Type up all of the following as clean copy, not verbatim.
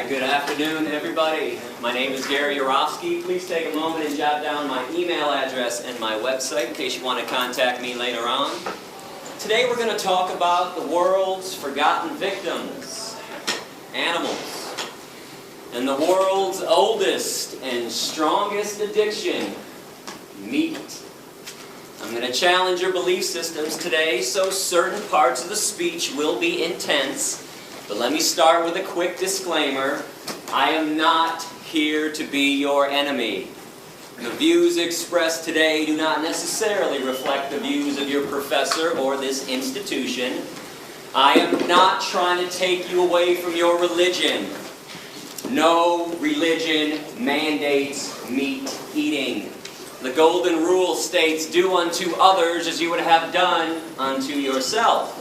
Hi, good afternoon, everybody. My name is Yourofsky. Please take a moment and jot down my email address and my website in case you want to contact me later on. Today we're going to talk about the world's forgotten victims, animals, and the world's oldest and strongest addiction, meat. I'm going to challenge your belief systems today, so certain parts of the speech will be intense. But let me start with a quick disclaimer. I am not here to be your enemy. The views expressed today do not necessarily reflect the views of your professor or this institution. I am not trying to take you away from your religion. No religion mandates meat eating. The golden rule states, do unto others as you would have done unto yourself.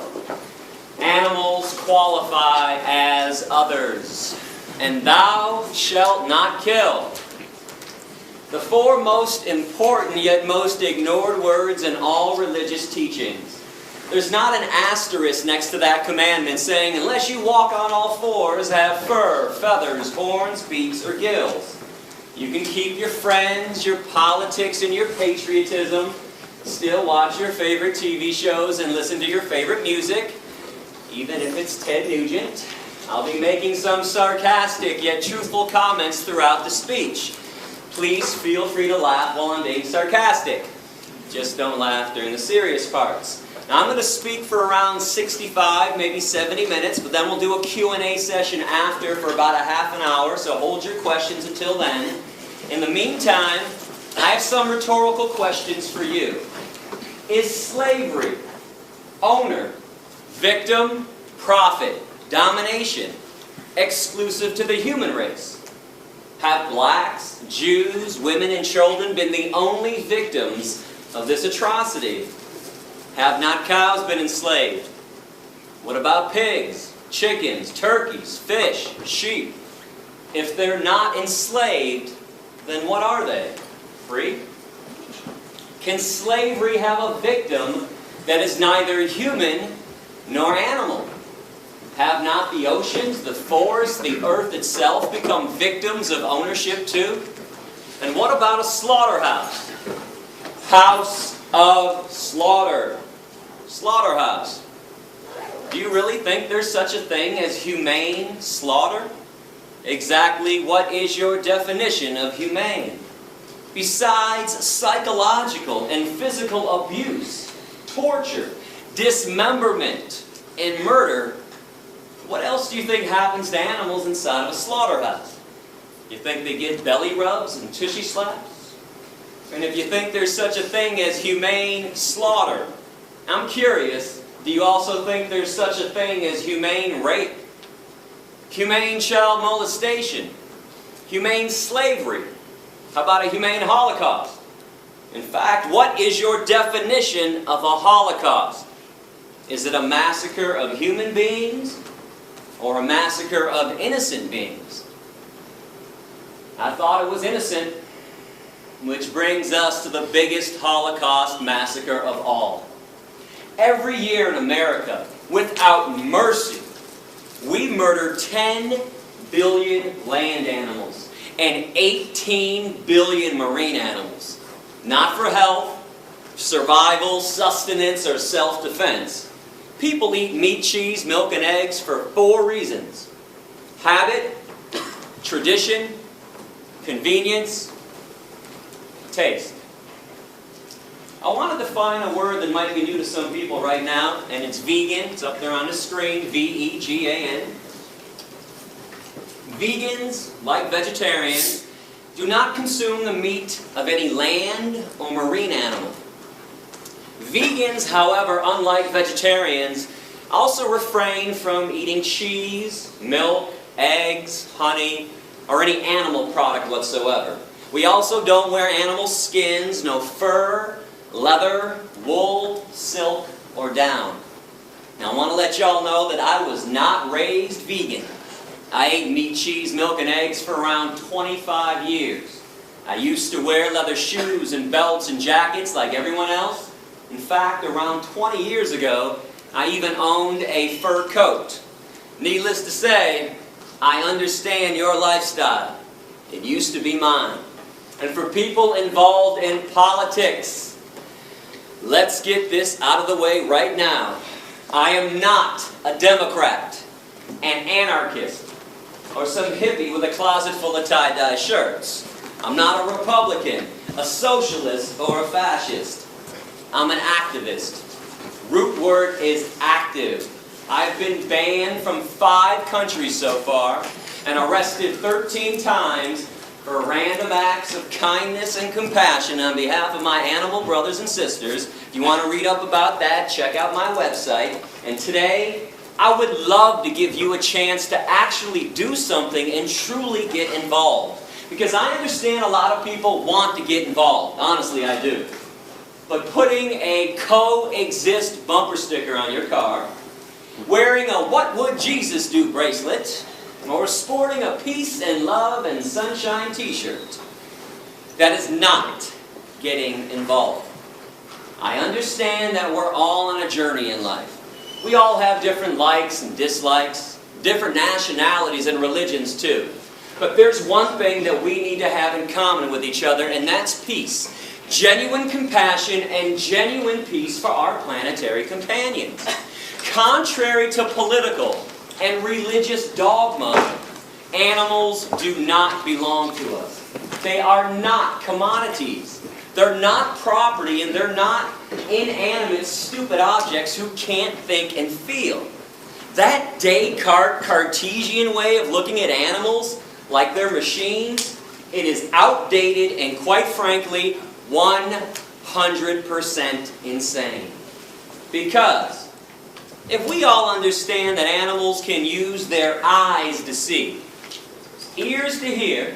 Animals qualify as others. And thou shalt not kill. The four most important yet most ignored words in all religious teachings. There's not an asterisk next to that commandment saying, unless you walk on all fours, have fur, feathers, horns, beaks, or gills. You can keep your friends, your politics, and your patriotism, still watch your favorite TV shows and listen to your favorite music, even if it's Ted Nugent. I'll be making some sarcastic yet truthful comments throughout the speech. Please feel free to laugh while I'm being sarcastic. Just don't laugh during the serious parts. Now I'm going to speak for around 65, maybe 70 minutes, but then we'll do a Q&A session after for about a half an hour, so hold your questions until then. In the meantime, I have some rhetorical questions for you. Is slavery, owner, victim, profit, domination, exclusive to the human race? Have blacks, Jews, women, and children been the only victims of this atrocity? Have not cows been enslaved? What about pigs, chickens, turkeys, fish, sheep? If they're not enslaved, then what are they? Free? Can slavery have a victim that is neither human nor animal? Have not the oceans, the forests, the earth itself become victims of ownership too? And what about a slaughterhouse? House of slaughter. Slaughterhouse. Do you really think there's such a thing as humane slaughter? Exactly what is your definition of humane? Besides psychological and physical abuse, torture, dismemberment, and murder, what else do you think happens to animals inside of a slaughterhouse? You think they get belly rubs and tushy slaps? And if you think there's such a thing as humane slaughter, I'm curious, do you also think there's such a thing as humane rape? Humane child molestation? Humane slavery? How about a humane Holocaust? In fact, what is your definition of a Holocaust? Is it a massacre of human beings or a massacre of innocent beings? I thought it was innocent, which brings us to the biggest Holocaust massacre of all. Every year in America, without mercy, we murder 10 billion land animals and 18 billion marine animals. Not for health, survival, sustenance, or self-defense. People eat meat, cheese, milk, and eggs for 4 reasons: habit, tradition, convenience, taste. I want to define a word that might be new to some people right now, and it's vegan. It's up there on the screen, V-E-G-A-N. Vegans, like vegetarians, do not consume the meat of any land or marine animal. Vegans, however, unlike vegetarians, also refrain from eating cheese, milk, eggs, honey, or any animal product whatsoever. We also don't wear animal skins, no fur, leather, wool, silk, or down. Now I want to let y'all know that I was not raised vegan. I ate meat, cheese, milk, and eggs for around 25 years. I used to wear leather shoes and belts and jackets like everyone else. In fact, around 20 years ago, I even owned a fur coat. Needless to say, I understand your lifestyle. It used to be mine. And for people involved in politics, let's get this out of the way right now. I am not a Democrat, an anarchist, or some hippie with a closet full of tie-dye shirts. I'm not a Republican, a socialist, or a fascist. I'm an activist. Root word is active. I've been banned from 5 countries so far and arrested 13 times for random acts of kindness and compassion on behalf of my animal brothers and sisters. If you want to read up about that, check out my website. And today, I would love to give you a chance to actually do something and truly get involved. Because I understand a lot of people want to get involved. Honestly, I do. But putting a coexist bumper sticker on your car, wearing a "What Would Jesus Do" bracelet, or sporting a peace and love and sunshine t-shirt, that is not getting involved. I understand that we're all on a journey in life. We all have different likes and dislikes, different nationalities and religions too. But there's one thing that we need to have in common with each other, and that's peace. Genuine compassion and genuine peace for our planetary companions. Contrary to political and religious dogma, animals do not belong to us. They are not commodities. They're not property, and they're not inanimate, stupid objects who can't think and feel. That Descartes Cartesian way of looking at animals like they're machines, it is outdated and, quite frankly, 100% insane. Because if we all understand that animals can use their eyes to see, ears to hear,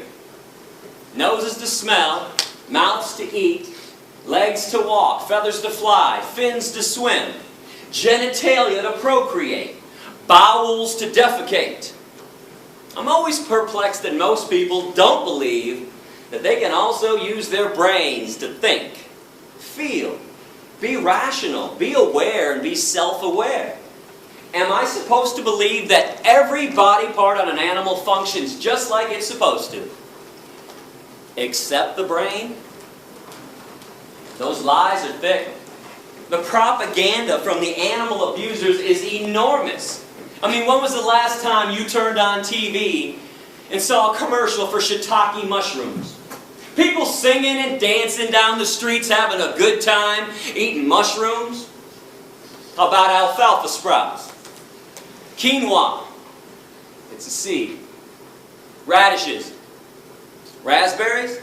noses to smell, mouths to eat, legs to walk, feathers to fly, fins to swim, genitalia to procreate, bowels to defecate, I'm always perplexed that most people don't believe that they can also use their brains to think, feel, be rational, be aware, and be self-aware. Am I supposed to believe that every body part on an animal functions just like it's supposed to? Except the brain? Those lies are thick. The propaganda from the animal abusers is enormous. I mean, when was the last time you turned on TV and saw a commercial for shiitake mushrooms? People singing and dancing down the streets, having a good time, eating mushrooms? How about alfalfa sprouts? Quinoa. It's a seed. Radishes. Raspberries.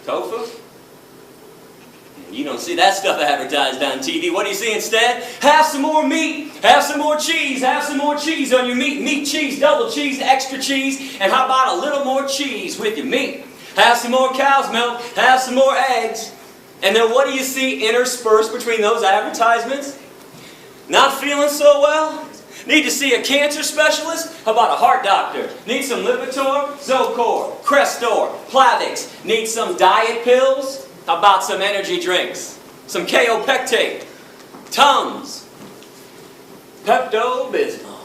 Tofu. You don't see that stuff advertised on TV. What do you see instead? Have some more meat. Have some more cheese. Have some more cheese on your meat. Meat, cheese, double cheese, extra cheese. And how about a little more cheese with your meat? Have some more cow's milk. Have some more eggs. And then what do you see interspersed between those advertisements? Not feeling so well? Need to see a cancer specialist? How about a heart doctor? Need some Lipitor, Zocor, Crestor, Plavix? Need some diet pills? How about some energy drinks? Some Kaopectate, Tums, Pepto-Bismol.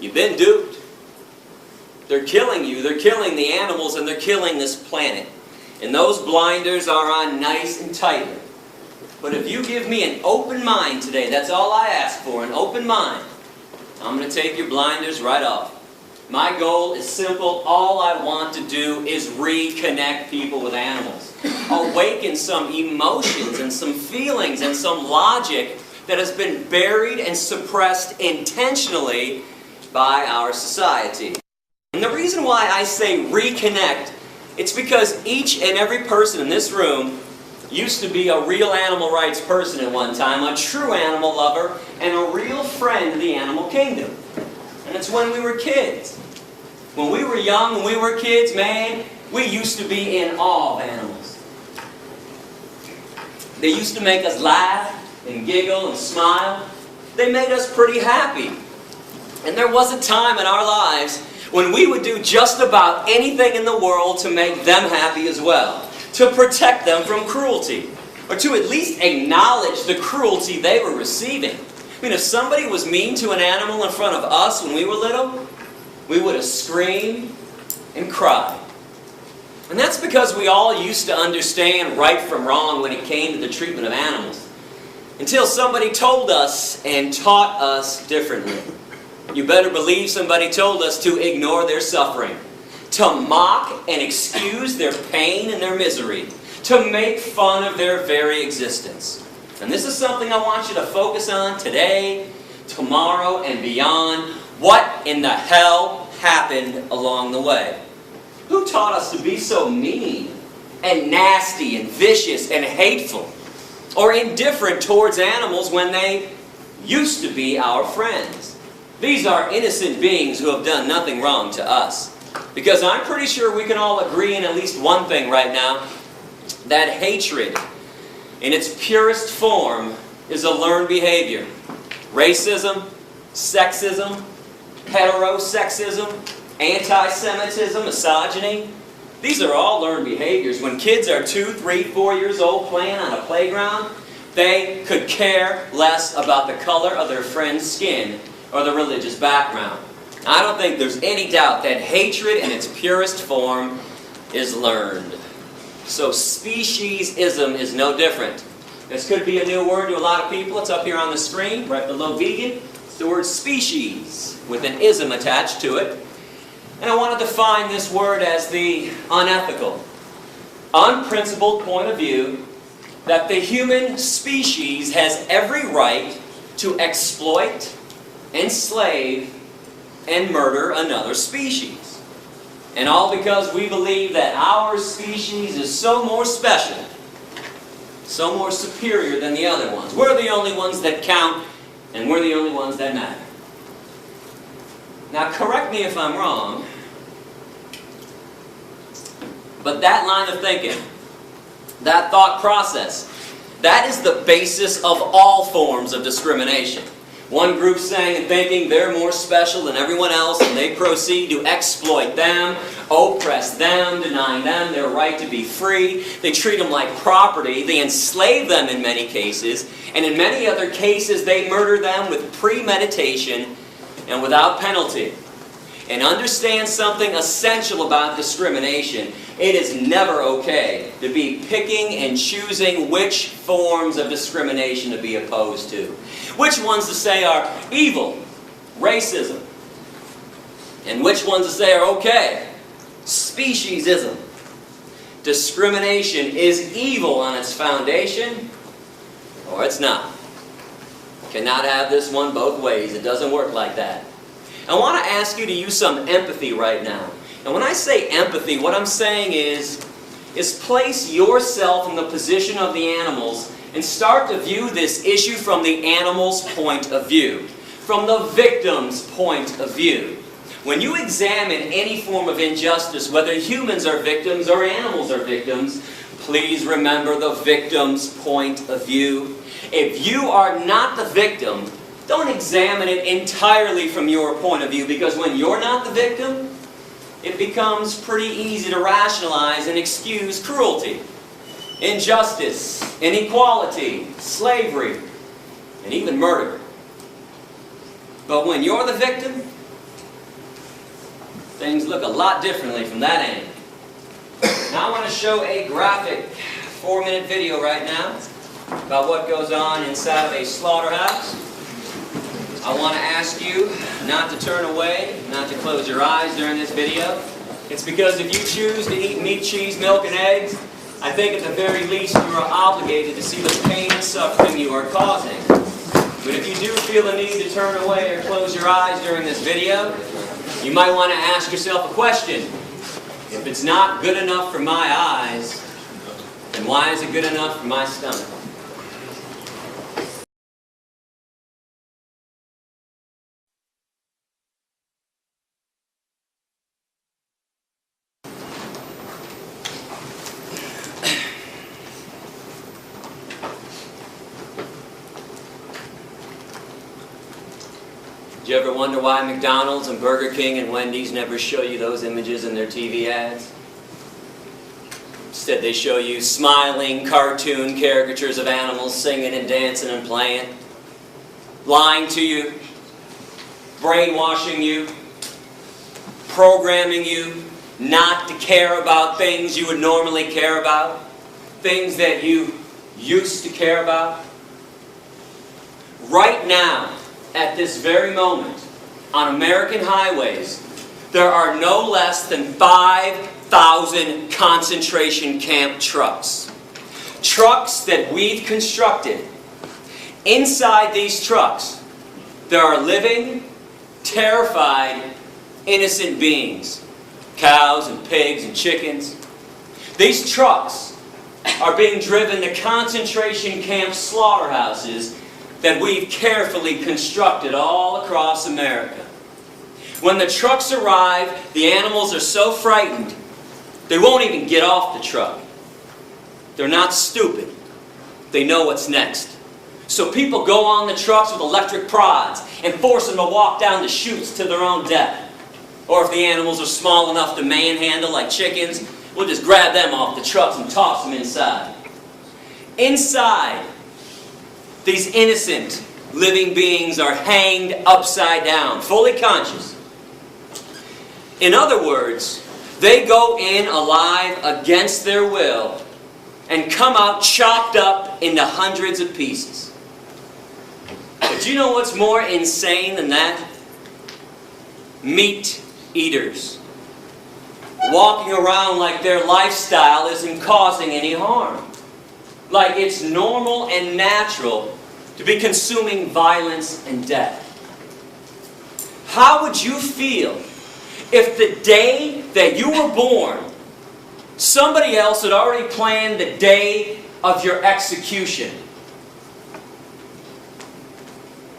You've been duped. They're killing you, they're killing the animals, and they're killing this planet. And those blinders are on nice and tightly. But if you give me an open mind today, that's all I ask for, an open mind, I'm going to take your blinders right off. My goal is simple. All I want to do is reconnect people with animals. Awaken some emotions and some feelings and some logic that has been buried and suppressed intentionally by our society. And the reason why I say reconnect, it's because each and every person in this room used to be a real animal rights person at one time, a true animal lover, and a real friend of the animal kingdom. And it's when we were kids. When we were young, when we were kids, man, we used to be in awe of animals. They used to make us laugh and giggle and smile. They made us pretty happy. And there was a time in our lives when we would do just about anything in the world to make them happy as well, to protect them from cruelty, or to at least acknowledge the cruelty they were receiving. I mean, if somebody was mean to an animal in front of us when we were little, we would have screamed and cried. And that's because we all used to understand right from wrong when it came to the treatment of animals, until somebody told us and taught us differently. You better believe somebody told us to ignore their suffering, to mock and excuse their pain and their misery, to make fun of their very existence. And this is something I want you to focus on today, tomorrow, and beyond. What in the hell happened along the way? Who taught us to be so mean and nasty and vicious and hateful or indifferent towards animals when they used to be our friends? These are innocent beings who have done nothing wrong to us. Because I'm pretty sure we can all agree in at least one thing right now, that hatred in its purest form is a learned behavior. Racism, sexism, heterosexism, anti-Semitism, misogyny, these are all learned behaviors. When kids are 2, 3, 4 years old playing on a playground, they could care less about the color of their friend's skin or the religious background. I don't think there's any doubt that hatred in its purest form is learned. So speciesism is no different. This could be a new word to a lot of people. It's up here on the screen, right below vegan. It's the word species, with an ism attached to it. And I want to define this word as the unethical, unprincipled point of view that the human species has every right to exploit, enslave, and murder another species. And all because we believe that our species is so more special, so more superior than the other ones. We're the only ones that count, and we're the only ones that matter. Now, correct me if I'm wrong, but that line of thinking, that thought process, that is the basis of all forms of discrimination. One group saying and thinking they're more special than everyone else, and they proceed to exploit them, oppress them, denying them their right to be free. They treat them like property. They enslave them in many cases, and in many other cases they murder them with premeditation and without penalty. And understand something essential about discrimination. It is never okay to be picking and choosing which forms of discrimination to be opposed to. Which ones to say are evil, racism, and which ones to say are okay, speciesism. Discrimination is evil on its foundation, or it's not. Cannot have this one both ways. It doesn't work like that. I want to ask you to use some empathy right now. And when I say empathy, what I'm saying is place yourself in the position of the animals and start to view this issue from the animal's point of view, from the victim's point of view. When you examine any form of injustice, whether humans are victims or animals are victims, please remember the victim's point of view. If you are not the victim, don't examine it entirely from your point of view, because when you're not the victim, it becomes pretty easy to rationalize and excuse cruelty, injustice, inequality, slavery, and even murder. But when you're the victim, things look a lot differently from that angle. Now I want to show a graphic 4-minute video right now about what goes on inside of a slaughterhouse. I want to ask you not to turn away, not to close your eyes during this video. It's because if you choose to eat meat, cheese, milk, and eggs, I think at the very least you are obligated to see the pain and suffering you are causing. But if you do feel the need to turn away or close your eyes during this video, you might want to ask yourself a question. If it's not good enough for my eyes, then why is it good enough for my stomach? Do you ever wonder why McDonald's and Burger King and Wendy's never show you those images in their TV ads? Instead, they show you smiling cartoon caricatures of animals singing and dancing and playing. lying to you, brainwashing you, programming you not to care about things you would normally care about, things that you used to care about. Right now, at this very moment, on American highways, there are no less than 5,000 concentration camp trucks. Trucks that we've constructed. Inside these trucks, there are living, terrified, innocent beings. Cows and pigs and chickens. These trucks are being driven to concentration camp slaughterhouses that we've carefully constructed all across America. When the trucks arrive, the animals are so frightened, they won't even get off the truck. They're not stupid. They know what's next. So people go on the trucks with electric prods and force them to walk down the chutes to their own death. Or if the animals are small enough to manhandle like chickens, we'll just grab them off the trucks and toss them inside. Inside, these innocent living beings are hanged upside down, fully conscious. In other words, they go in alive against their will and come out chopped up into hundreds of pieces. But you know what's more insane than that? Meat eaters. Walking around like their lifestyle isn't causing any harm. Like it's normal and natural to be consuming violence and death. How would you feel if the day that you were born, somebody else had already planned the day of your execution?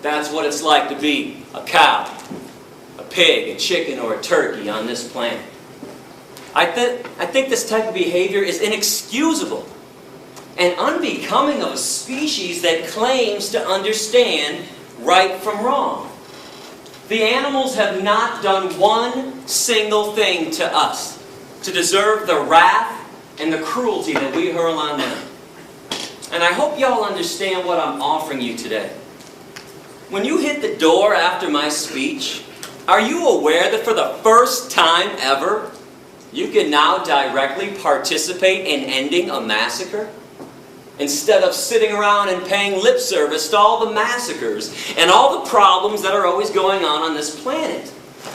That's what it's like to be a cow, a pig, a chicken, or a turkey on this planet. I think this type of behavior is inexcusable and unbecoming of a species that claims to understand right from wrong. The animals have not done one single thing to us to deserve the wrath and the cruelty that we hurl on them. And I hope y'all understand what I'm offering you today. When you hit the door after my speech, are you aware that for the first time ever, you can now directly participate in ending a massacre? Instead of sitting around and paying lip service to all the massacres and all the problems that are always going on this planet.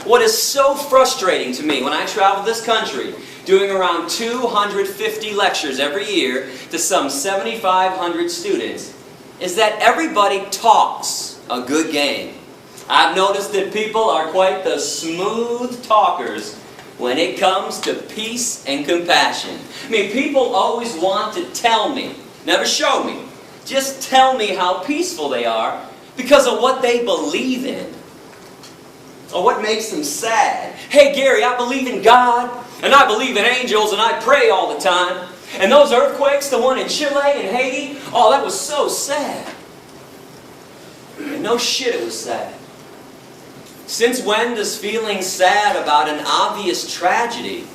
What is so frustrating to me when I travel this country, doing around 250 lectures every year to some 7,500 students, is that everybody talks a good game. I've noticed that people are quite the smooth talkers when it comes to peace and compassion. I mean, people always want to tell me, never show me, just tell me how peaceful they are because of what they believe in. Or what makes them sad. Hey Gary, I believe in God, and I believe in angels, and I pray all the time. And those earthquakes, the one in Chile and Haiti, oh, that was so sad. And no shit, it was sad. Since when does feeling sad about an obvious tragedy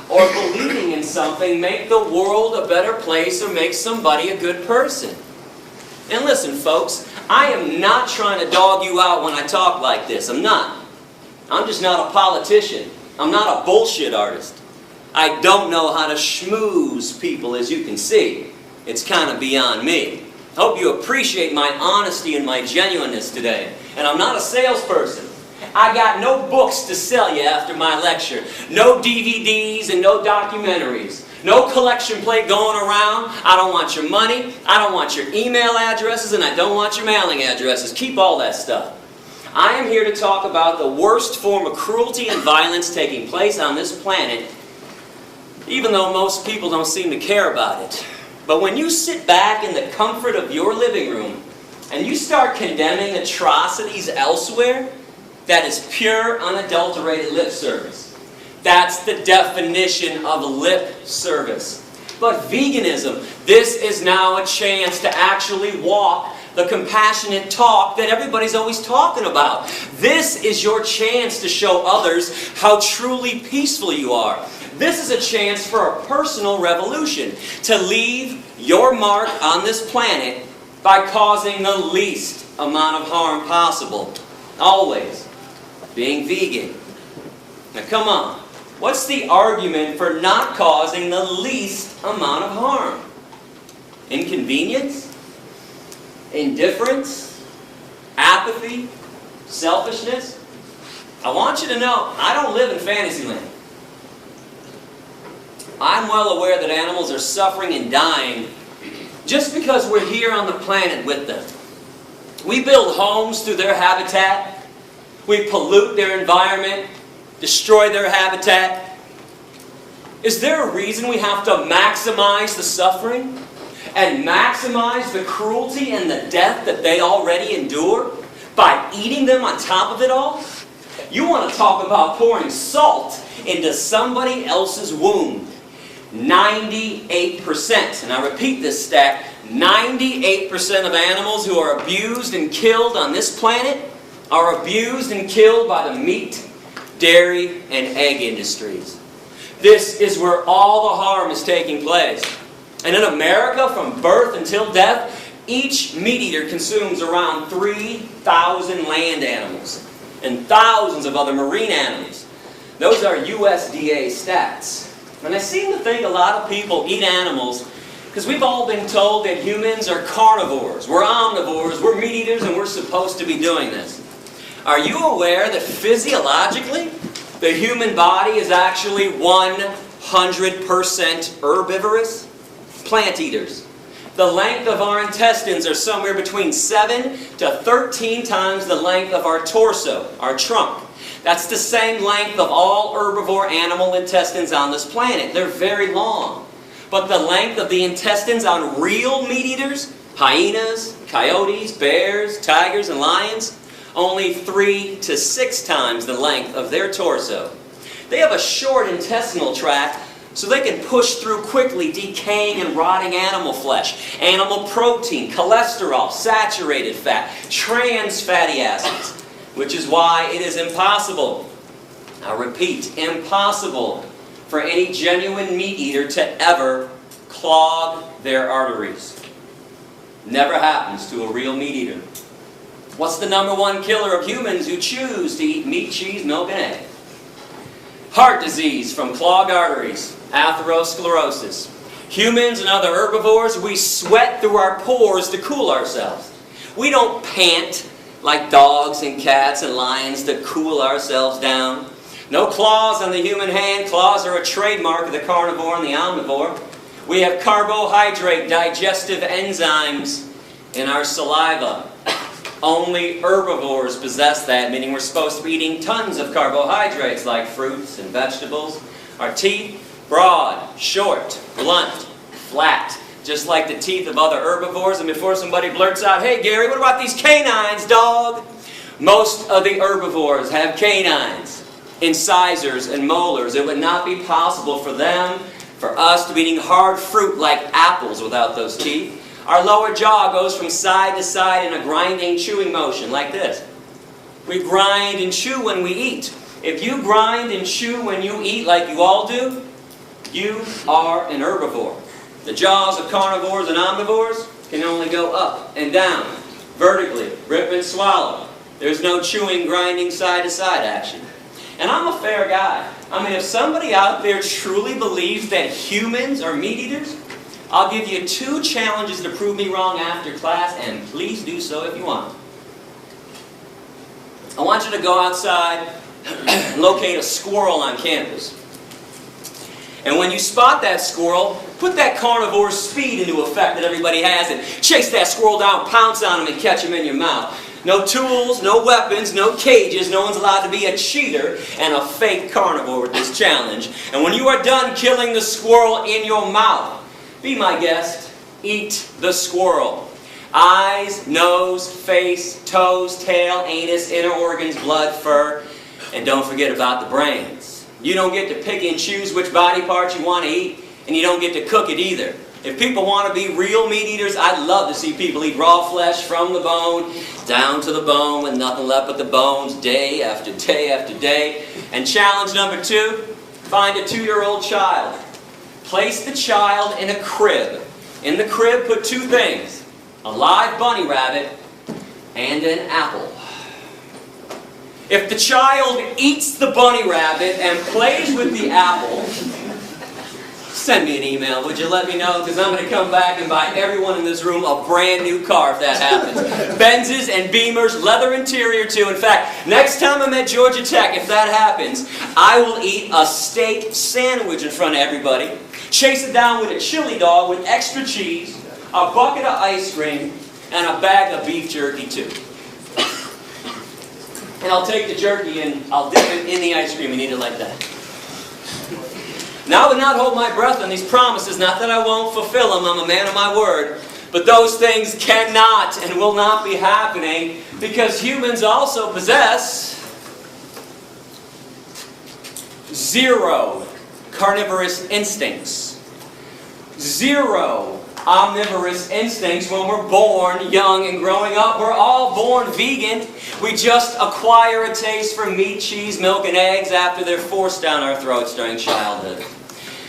or believing in something make the world a better place or make somebody a good person? And listen, folks, I am not trying to dog you out when I talk like this. I'm not. I'm just not a politician. I'm not a bullshit artist. I don't know how to schmooze people, as you can see. It's kind of beyond me. I hope you appreciate my honesty and my genuineness today. And I'm not a salesperson. I got no books to sell you after my lecture. No DVDs and no documentaries. No collection plate going around. I don't want your money. I don't want your email addresses, and I don't want your mailing addresses. Keep all that stuff. I am here to talk about the worst form of cruelty and violence taking place on this planet, even though most people don't seem to care about it. But when you sit back in the comfort of your living room and you start condemning atrocities elsewhere, that is pure, unadulterated lip service. That's the definition of lip service. But veganism, this is now a chance to actually walk the compassionate talk that everybody's always talking about. This is your chance to show others how truly peaceful you are. This is a chance for a personal revolution, to leave your mark on this planet by causing the least amount of harm possible. Always being vegan. Now come on, what's the argument for not causing the least amount of harm? Inconvenience? Indifference? Apathy? Selfishness? I want you to know, I don't live in Fantasyland. I'm well aware that animals are suffering and dying just because we're here on the planet with them. We build homes through their habitat. We pollute their environment, destroy their habitat. Is there a reason we have to maximize the suffering and maximize the cruelty and the death that they already endure by eating them on top of it all? You want to talk about pouring salt into somebody else's wound. 98%, and I repeat this stat, 98% of animals who are abused and killed on this planet are abused and killed by the meat, dairy, and egg industries. This is where all the harm is taking place. And in America, from birth until death, each meat eater consumes around 3,000 land animals and thousands of other marine animals. Those are USDA stats. And I seem to think a lot of people eat animals because we've all been told that humans are carnivores, we're omnivores, we're meat eaters, and we're supposed to be doing this. Are you aware that physiologically, the human body is actually 100% herbivorous? Plant eaters. The length of our intestines are somewhere between 7 to 13 times the length of our torso, our trunk. That's the same length of all herbivore animal intestines on this planet. They're very long. But the length of the intestines on real meat eaters, hyenas, coyotes, bears, tigers, and lions, only 3 to 6 times the length of their torso. They have a short intestinal tract so they can push through quickly decaying and rotting animal flesh, animal protein, cholesterol, saturated fat, trans fatty acids, which is why it is impossible, I repeat, impossible for any genuine meat eater to ever clog their arteries. Never happens to a real meat eater. What's the #1 killer of humans who choose to eat meat, cheese, milk, and egg? Heart disease from clogged arteries, atherosclerosis. Humans and other herbivores, we sweat through our pores to cool ourselves. We don't pant like dogs and cats and lions to cool ourselves down. No claws on the human hand. Claws are a trademark of the carnivore and the omnivore. We have carbohydrate digestive enzymes in our saliva. Only herbivores possess that, meaning we're supposed to be eating tons of carbohydrates like fruits and vegetables. Our teeth, broad, short, blunt, flat, just like the teeth of other herbivores. And before somebody blurts out, "Hey Gary, what about these canines, dog?" Most of the herbivores have canines, incisors, and molars. It would not be possible for them, for us, to be eating hard fruit like apples without those teeth. Our lower jaw goes from side to side in a grinding, chewing motion, like this. We grind and chew when we eat. If you grind and chew when you eat like you all do, you are an herbivore. The jaws of carnivores and omnivores can only go up and down, vertically, rip and swallow. There's no chewing, grinding, side-to-side action. And I'm a fair guy. I mean, if somebody out there truly believes that humans are meat eaters, I'll give you 2 challenges to prove me wrong after class, and please do so if you want. I want you to go outside and locate a squirrel on campus. And when you spot that squirrel, put that carnivore's speed into effect that everybody has and chase that squirrel down, pounce on him, and catch him in your mouth. No tools, no weapons, no cages. No one's allowed to be a cheater and a fake carnivore with this challenge. And when you are done killing the squirrel in your mouth, be my guest, eat the squirrel. Eyes, nose, face, toes, tail, anus, inner organs, blood, fur, and don't forget about the brains. You don't get to pick and choose which body parts you want to eat, and you don't get to cook it either. If people want to be real meat eaters, I'd love to see people eat raw flesh from the bone, down to the bone, with nothing left but the bones, day after day after day. And challenge #2, find a 2-year-old child. Place the child in a crib. In the crib, put 2 things: a live bunny rabbit, and an apple. If the child eats the bunny rabbit and plays with the apple, send me an email, would you? Let me know, because I'm going to come back and buy everyone in this room a brand new car if that happens. Benzes and Beamers, leather interior too. In fact, next time I'm at Georgia Tech, if that happens, I will eat a steak sandwich in front of everybody, chase it down with a chili dog with extra cheese, a bucket of ice cream, and a bag of beef jerky too. And I'll take the jerky and I'll dip it in the ice cream and eat it like that. Now I would not hold my breath on these promises, not that I won't fulfill them, I'm a man of my word, but those things cannot and will not be happening because humans also possess 0 carnivorous instincts. 0 omnivorous instincts when we're born young and growing up. We're all born vegan. We just acquire a taste for meat, cheese, milk, and eggs after they're forced down our throats during childhood.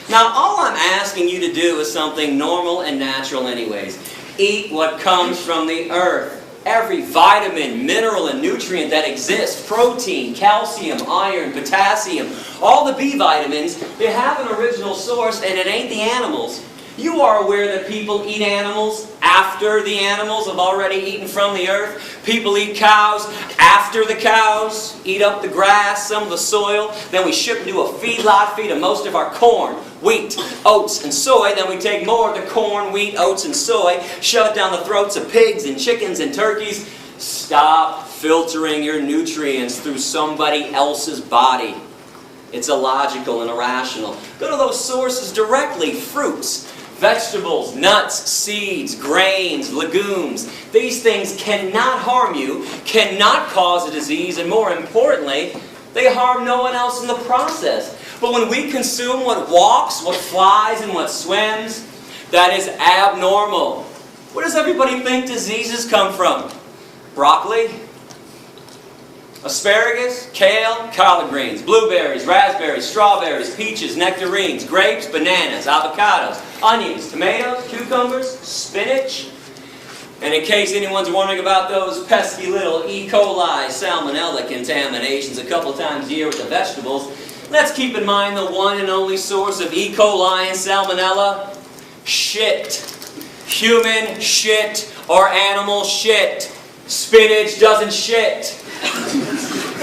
Now, all I'm asking you to do is something normal and natural anyways. Eat what comes from the earth. Every vitamin, mineral, and nutrient that exists, protein, calcium, iron, potassium, all the B vitamins, they have an original source and it ain't the animals. You are aware that people eat animals after the animals have already eaten from the earth. People eat cows after the cows eat up the grass, some of the soil. Then we ship them to a feedlot, feed them most of our corn, wheat, oats, and soy. Then we take more of the corn, wheat, oats, and soy, shove it down the throats of pigs and chickens and turkeys. Stop filtering your nutrients through somebody else's body. It's illogical and irrational. Go to those sources directly. Fruits, vegetables, nuts, seeds, grains, legumes. These things cannot harm you, cannot cause a disease, and more importantly, they harm no one else in the process. But when we consume what walks, what flies, and what swims, that is abnormal. Where does everybody think diseases come from? Broccoli? Asparagus, kale, collard greens, blueberries, raspberries, strawberries, peaches, nectarines, grapes, bananas, avocados, onions, tomatoes, cucumbers, spinach. And in case anyone's wondering about those pesky little E. coli salmonella contaminations a couple times a year with the vegetables, let's keep in mind the one and only source of E. coli and salmonella: shit. Human shit or animal shit. Spinach doesn't shit.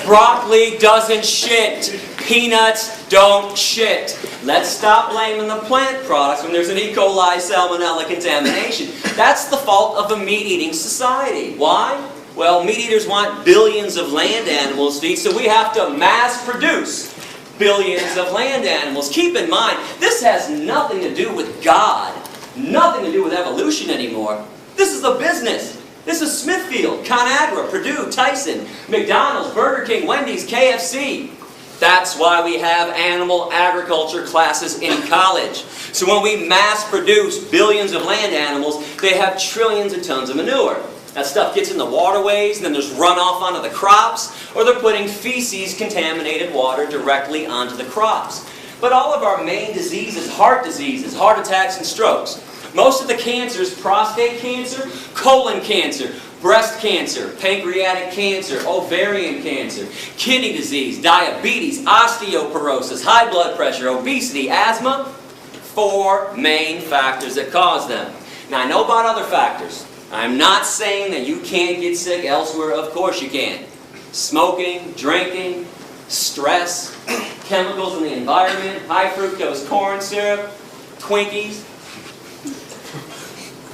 Broccoli doesn't shit. Peanuts don't shit. Let's stop blaming the plant products when there's an E. coli salmonella contamination. That's the fault of a meat-eating society. Why? Well, meat eaters want billions of land animals to eat, so we have to mass produce billions of land animals. Keep in mind, this has nothing to do with God, nothing to do with evolution anymore. This is a business. This is Smithfield, ConAgra, Purdue, Tyson, McDonald's, Burger King, Wendy's, KFC. That's why we have animal agriculture classes in college. So when we mass produce billions of land animals, they have trillions of tons of manure. That stuff gets in the waterways, and then there's runoff onto the crops, or they're putting feces-contaminated water directly onto the crops. But all of our main diseases, heart attacks, and strokes. Most of the cancers: prostate cancer, colon cancer, breast cancer, pancreatic cancer, ovarian cancer, kidney disease, diabetes, osteoporosis, high blood pressure, obesity, asthma. 4 main factors that cause them. Now, I know about other factors. I'm not saying that you can't get sick elsewhere. Of course you can. Smoking, drinking, stress, chemicals in the environment, high fructose corn syrup, Twinkies.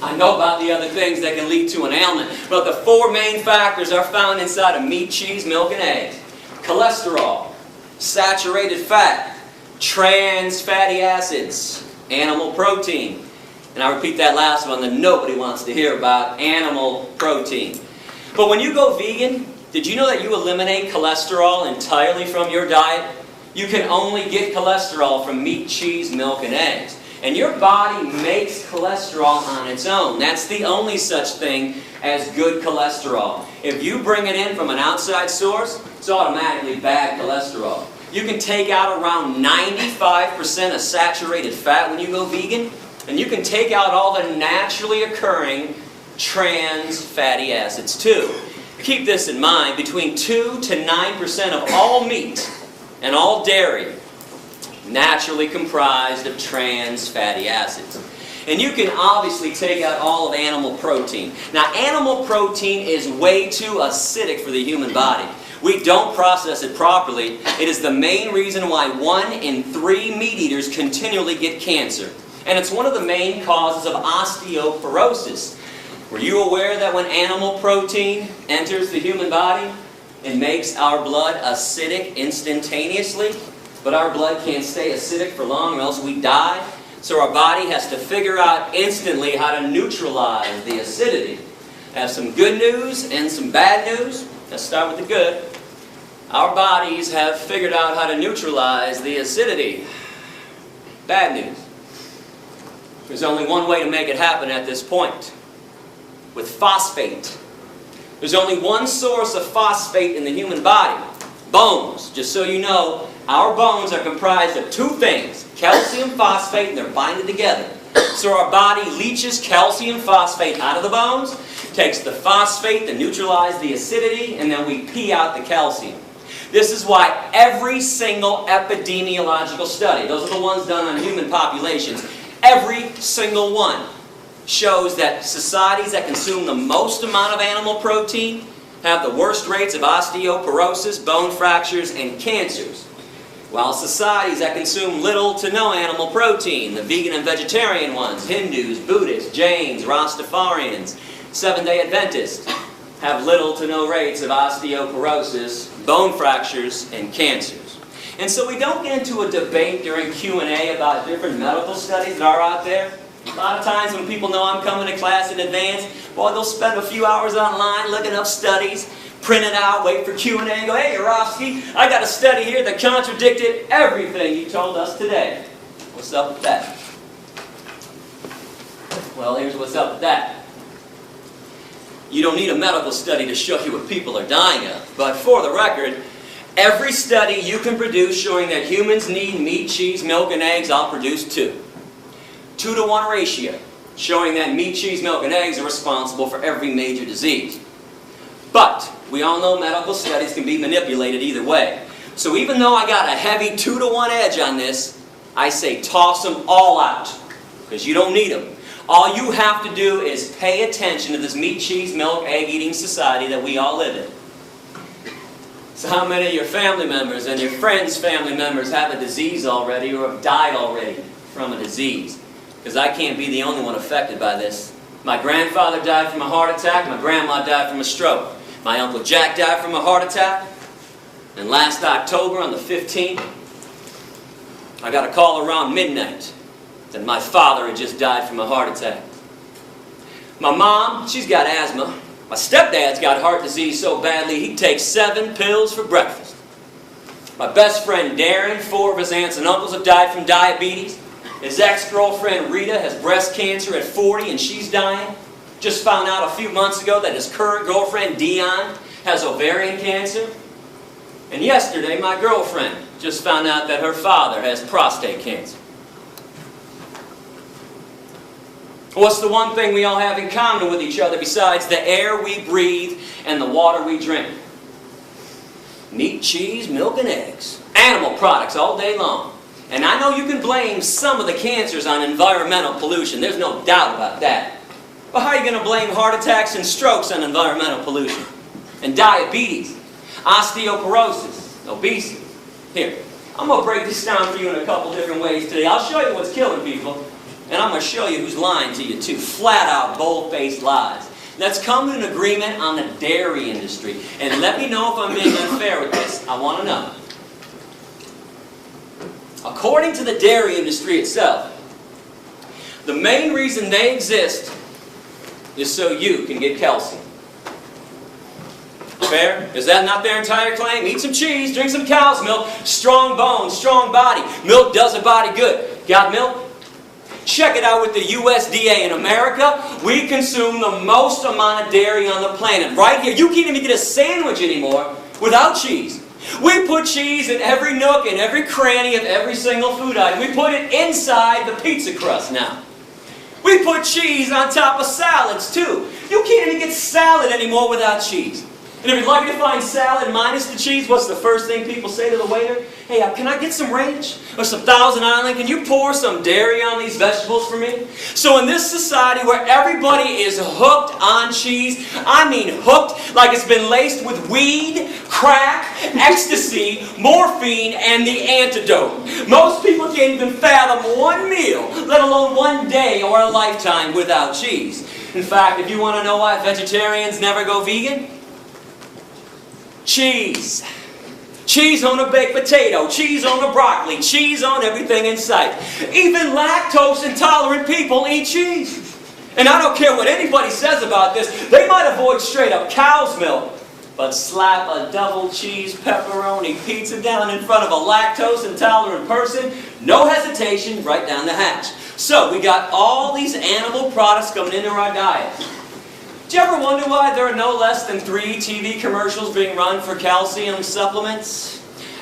I know about the other things that can lead to an ailment, but the 4 main factors are found inside of meat, cheese, milk, and eggs. Cholesterol, saturated fat, trans fatty acids, animal protein. And I repeat that last one that nobody wants to hear about: animal protein. But when you go vegan, did you know that you eliminate cholesterol entirely from your diet? You can only get cholesterol from meat, cheese, milk, and eggs. And your body makes cholesterol on its own. That's the only such thing as good cholesterol. If you bring it in from an outside source, it's automatically bad cholesterol. You can take out around 95% of saturated fat when you go vegan, and you can take out all the naturally occurring trans fatty acids too. Keep this in mind, between 2 to 9% of all meat and all dairy naturally comprised of trans fatty acids. And you can obviously take out all of animal protein. Now, animal protein is way too acidic for the human body. We don't process it properly. It is the main reason why 1 in 3 meat eaters continually get cancer. And it's one of the main causes of osteoporosis. Were you aware that when animal protein enters the human body, it makes our blood acidic instantaneously? But our blood can't stay acidic for long or else we die. So our body has to figure out instantly how to neutralize the acidity. I have some good news and some bad news. Let's start with the good. Our bodies have figured out how to neutralize the acidity. Bad news. There's only one way to make it happen at this point. With phosphate. There's only one source of phosphate in the human body. Bones. Just so you know, our bones are comprised of 2 things. Calcium phosphate, and they're binded together. So our body leaches calcium phosphate out of the bones, takes the phosphate to neutralize the acidity, and then we pee out the calcium. This is why every single epidemiological study, those are the ones done on human populations, every single one shows that societies that consume the most amount of animal protein have the worst rates of osteoporosis, bone fractures, and cancers. While societies that consume little to no animal protein, the vegan and vegetarian ones, Hindus, Buddhists, Jains, Rastafarians, Seventh-day Adventists, have little to no rates of osteoporosis, bone fractures, and cancers. And so we don't get into a debate during Q&A about different medical studies that are out there. A lot of times when people know I'm coming to class in advance, boy, they'll spend a few hours online looking up studies, print it out, wait for Q&A, and go, hey, yourofsky, I got a study here that contradicted everything you told us today. What's up with that? Well, here's what's up with that. You don't need a medical study to show you what people are dying of. But for the record, every study you can produce showing that humans need meat, cheese, milk, and eggs, I'll produce 2. 2-to-1 ratio, showing that meat, cheese, milk, and eggs are responsible for every major disease. But we all know medical studies can be manipulated either way. So even though I got a heavy 2-to-1 edge on this, I say toss them all out, because you don't need them. All you have to do is pay attention to this meat, cheese, milk, egg-eating society that we all live in. So how many of your family members and your friends' family members have a disease already or have died already from a disease? Because I can't be the only one affected by this. My grandfather died from a heart attack. My grandma died from a stroke. My Uncle Jack died from a heart attack. And last October, on the 15th, I got a call around midnight that my father had just died from a heart attack. My mom, she's got asthma. My stepdad's got heart disease so badly he takes 7 pills for breakfast. My best friend Darren, 4 of his aunts and uncles have died from diabetes. His ex-girlfriend Rita has breast cancer at 40 and she's dying. Just found out a few months ago that his current girlfriend Dion has ovarian cancer. And yesterday my girlfriend just found out that her father has prostate cancer. What's the one thing we all have in common with each other besides the air we breathe and the water we drink? Meat, cheese, milk, and eggs. Animal products all day long. And I know you can blame some of the cancers on environmental pollution. There's no doubt about that. But how are you going to blame heart attacks and strokes on environmental pollution? And diabetes, osteoporosis, obesity. Here, I'm going to break this down for you in a couple different ways today. I'll show you what's killing people. And I'm going to show you who's lying to you too. Flat out, bold-faced lies. Let's come to an agreement on the dairy industry. And let me know if I'm being unfair with this. I want to know. According to the dairy industry itself, the main reason they exist is so you can get calcium. Fair? Is that not their entire claim? Eat some cheese, drink some cow's milk, strong bones, strong body. Milk does a body good. Got milk? Check it out with the USDA. In America, we consume the most amount of dairy on the planet. Right here, you can't even get a sandwich anymore without cheese. We put cheese in every nook and every cranny of every single food item. We put it inside the pizza crust now. We put cheese on top of salads too. You can't even get salad anymore without cheese. And if you're lucky to find salad minus the cheese, what's the first thing people say to the waiter? Hey, can I get some ranch? Or some Thousand Island? Can you pour some dairy on these vegetables for me? So in this society where everybody is hooked on cheese, I mean hooked like it's been laced with weed, crack, ecstasy, morphine, and the antidote. Most people can't even fathom one meal, let alone one day or a lifetime without cheese. In fact, if you want to know why vegetarians never go vegan, cheese. Cheese on a baked potato, cheese on a broccoli, cheese on everything in sight. Even lactose intolerant people eat cheese. And I don't care what anybody says about this, they might avoid straight up cow's milk, but slap a double cheese pepperoni pizza down in front of a lactose intolerant person, no hesitation, right down the hatch. So we got all these animal products coming into our diet. Do you ever wonder why there are no less than 3 TV commercials being run for calcium supplements?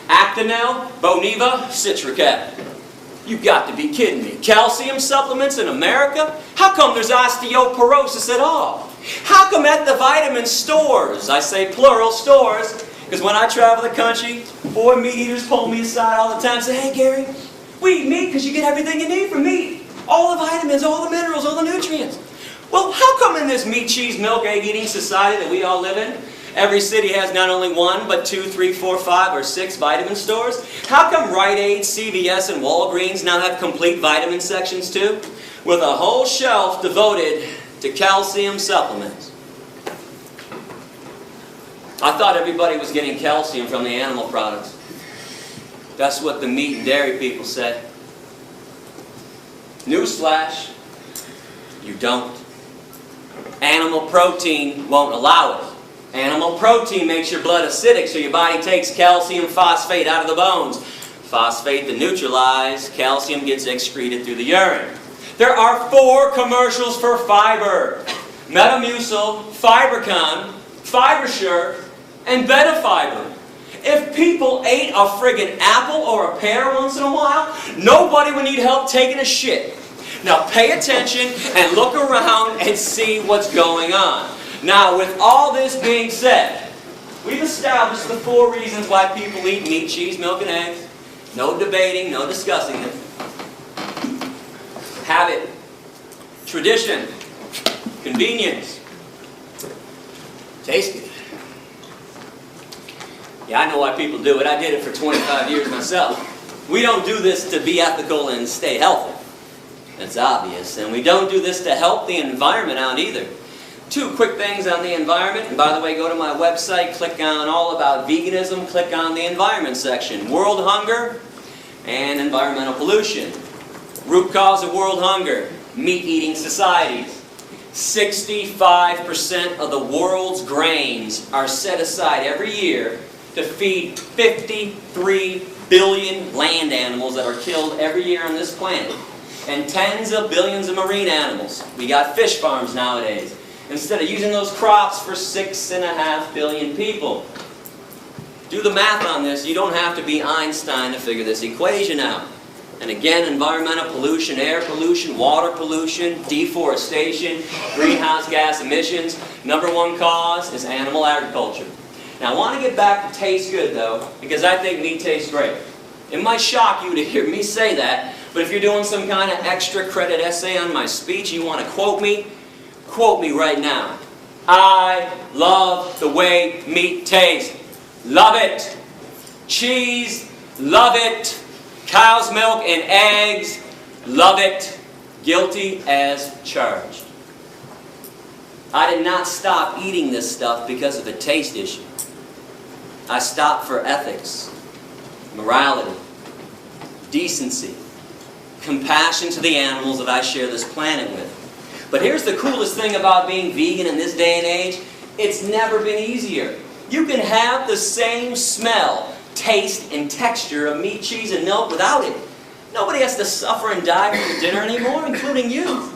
Actonel, Boniva, Citracat. You've got to be kidding me. Calcium supplements in America? How come there's osteoporosis at all? How come at the vitamin stores, I say plural stores, because when I travel the country, boy, meat eaters pull me aside all the time and say, hey Gary, we eat meat because you get everything you need from meat. All the vitamins, all the minerals, all the nutrients. Well, how come in this meat, cheese, milk, egg eating society that we all live in, every city has not only 1, but 2, 3, 4, 5, or 6 vitamin stores? How come Rite Aid, CVS, and Walgreens now have complete vitamin sections too? With a whole shelf devoted to calcium supplements. I thought everybody was getting calcium from the animal products. That's what the meat and dairy people said. Newsflash, you don't. Animal protein won't allow it. Animal protein makes your blood acidic, so your body takes calcium phosphate out of the bones. Phosphate to neutralize, calcium gets excreted through the urine. There are 4 commercials for fiber. Metamucil, Fibercon, Fibersure, and Betafiber. If people ate a friggin' apple or a pear once in a while, nobody would need help taking a shit. Now pay attention and look around and see what's going on. Now with all this being said, we've established the 4 reasons why people eat meat, cheese, milk, and eggs. No debating, no discussing it. Habit, tradition, convenience, taste good. Yeah, I know why people do it. I did it for 25 years myself. We don't do this to be ethical and stay healthy. That's obvious. And we don't do this to help the environment out either. 2 quick things on the environment. And by the way, go to my website, click on all about veganism, click on the environment section. World hunger and environmental pollution. Root cause of world hunger, meat-eating societies. 65% of the world's grains are set aside every year to feed 53 billion land animals that are killed every year on this planet. And tens of billions of marine animals. We got fish farms nowadays. Instead of using those crops for 6.5 billion people. Do the math on this. You don't have to be Einstein to figure this equation out. And again, environmental pollution, air pollution, water pollution, deforestation, greenhouse gas emissions. #1 cause is animal agriculture. Now I want to get back to taste good though, because I think meat tastes great. It might shock you to hear me say that, but if you're doing some kind of extra credit essay on my speech and you want to quote me right now. I love the way meat tastes. Love it. Cheese, love it. Cow's milk and eggs, love it. Guilty as charged. I did not stop eating this stuff because of a taste issue. I stopped for ethics, morality, decency, compassion to the animals that I share this planet with. But here's the coolest thing about being vegan in this day and age. It's never been easier. You can have the same smell, taste, and texture of meat, cheese, and milk without it. Nobody has to suffer and die for dinner anymore, including you.